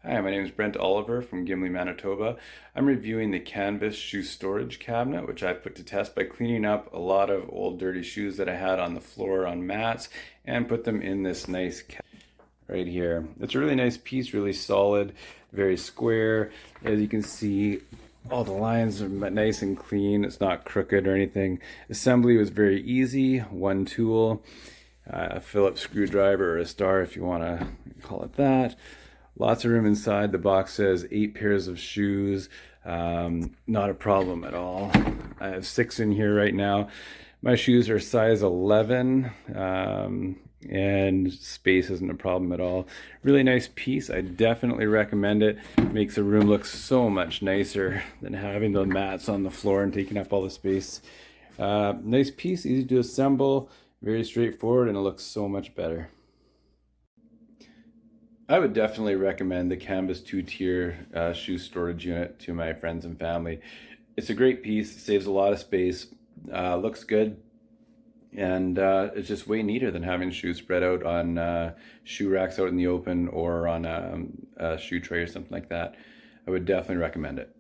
Hi, my name is Brent Oliver from Gimli, Manitoba. I'm reviewing the Canvas Shoe Storage Cabinet, which I put to test by cleaning up a lot of old dirty shoes that I had on the floor on mats and put them in this nice cabinet right here. It's a really nice piece, really solid, very square. As you can see, all the lines are nice and clean. It's not crooked or anything. Assembly was very easy, one tool, a Phillips screwdriver or a star if you want to call it that. Lots of room inside. The box says 8 pairs of shoes. Not a problem at all. I have 6 in here right now. My shoes are size 11, and space isn't a problem at all. Really nice piece. I definitely recommend it. Makes the room look so much nicer than having the mats on the floor and taking up all the space. Nice piece, easy to assemble, very straightforward, and it looks so much better. I would definitely recommend the Canvas 2-tier shoe storage unit to my friends and family. It's a great piece, saves a lot of space, looks good, and it's just way neater than having shoes spread out on shoe racks out in the open or on a shoe tray or something like that. I would definitely recommend it.